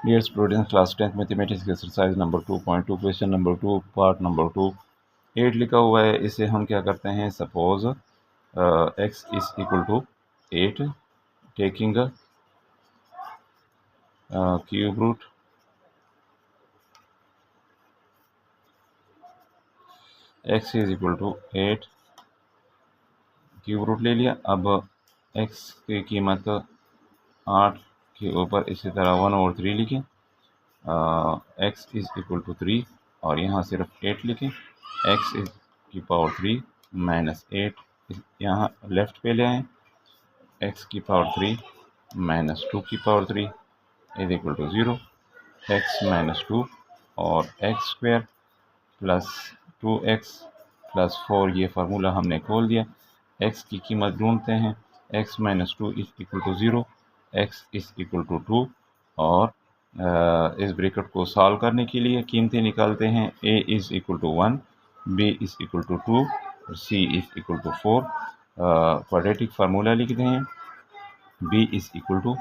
Dear students, class 10th mathematics exercise number 2.2 question number 2 part number 2 8 लिखा हुआ है। इसे हम क्या करते हैं, suppose x is equal to 8 taking cube root x is equal to 8 cube root ले लिया। अब x की कीमत 8 के ऊपर इसी तरह 1/3 लिखें, x इज इक्वल टू 3 और यहाँ सिर्फ 8 लिखें, x इज की पावर 3 माइनस 8 यहाँ लेफ्ट पे ले आएँ, x की पावर 3 माइनस 2 की power 3 is equal to 0, x minus 2 और x square plus 2x plus 4 ये फार्मूला हमने खोल दिया। x की कीमत ढूंढते हैं, x minus 2 is equal to 0, x is equal to 2 और इस ब्रैकेट को सॉल्व करने के लिए कीमतें निकालते हैं। a is equal to 1, b is equal to 2 और c is equal to 4। Quadratic formula लिखते हैं, b is equal to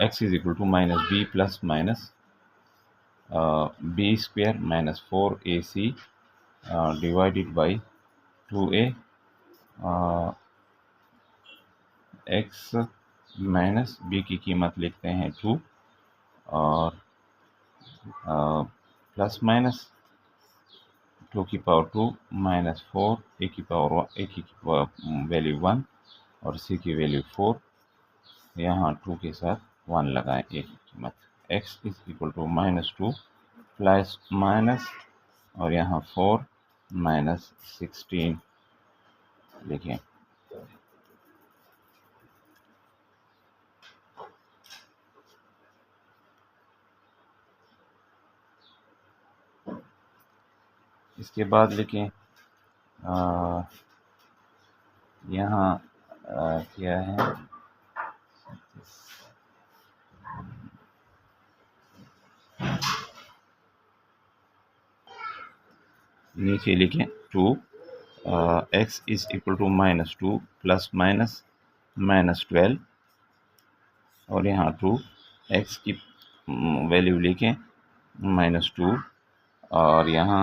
x is equal to minus b plus minus b square minus 4ac divided by 2a x minus b की कीमत लिखते हैं 2 और plus minus 2 की power 2 minus 4 a की value 1 और c की वैल्यू 4। यहाँ 2 के साथ 1 लगाएं। a की कीमत x is equal to minus 2 plus minus और यहाँ 4 माइनस 16 लिखें। इसके बाद लिखें यहाँ क्या है, नीचे लिखें 2 x is equal to minus 2 plus minus minus 12 और यहाँ 2 x की वैल्यू लिखें माइनस 2 और यहाँ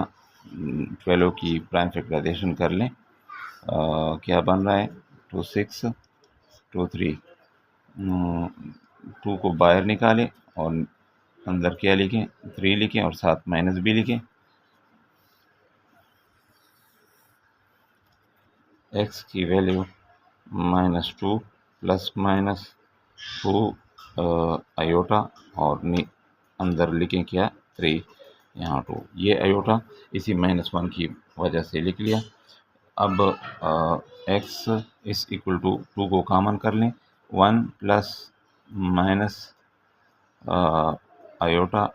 12 की प्राइम फैक्टराइजेशन कर लें। क्या बन रहा है, 2 6 2 3, 2 को बाहर निकालें और अंदर क्या लिखें, 3 लिखें और साथ माइनस भी लिखें। x की value minus 2 plus minus 2 iota और अंदर लिखें क्या 3, यहाँ 2, ये आयोटा इसी माइनस 1 की वजह से लिख लिया। अब x इज इक्वल टू 2 को कॉमन कर लें, 1 plus minus iota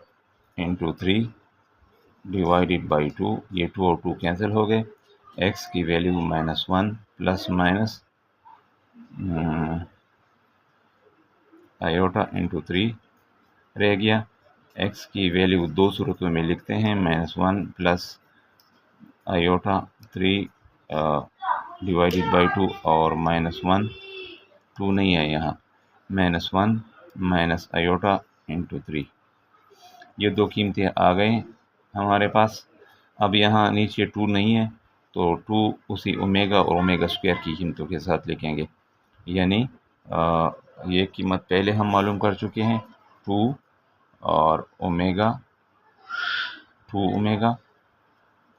into 3 divided by 2, ये 2 और 2 कैंसिल हो गए। x की value minus 1 plus minus iota into 3 रह गया। x की वैल्यू दो सूरतों में लिखते हैं, minus 1 plus iota 3 divided by 2 और माइनस 1, 2 नहीं है यहाँ, माइनस 1 माइनस आयोटा इंटू 3। ये दो कीमतें आ गए हमारे पास। अब यहाँ नीचे 2 नहीं है तो 2 उसी ओमेगा और ओमेगा स्क्वायर की कीमतों के साथ लिखेंगे, यानी ये कीमत पहले हम मालूम कर चुके हैं, 2 और ओमेगा 2 ओमेगा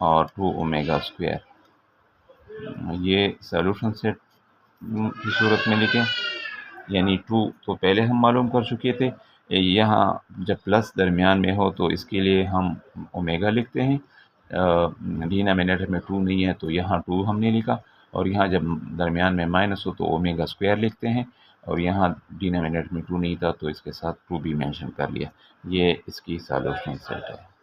और 2 ओमेगा स्क्वायर। ये सॉल्यूशन सेट की सूरत में लिखें, यानी 2 तो पहले हम मालूम कर चुके थे। यहाँ जब प्लस दरमियान में हो तो इसके लिए हम ओमेगा लिखते हैं, डिनोमिनेटर में 2 नहीं है तो यहाँ 2 हमने लिखा, और यहाँ जब दरमियान में माइनस हो तो ओमेगा स्क्वायर लिखते हैं, और यहाँ डिनोमिनेटर में 2 नहीं था तो इसके साथ 2 भी मेंशन कर लिया। ये इसकी सॉल्यूशन सेट है।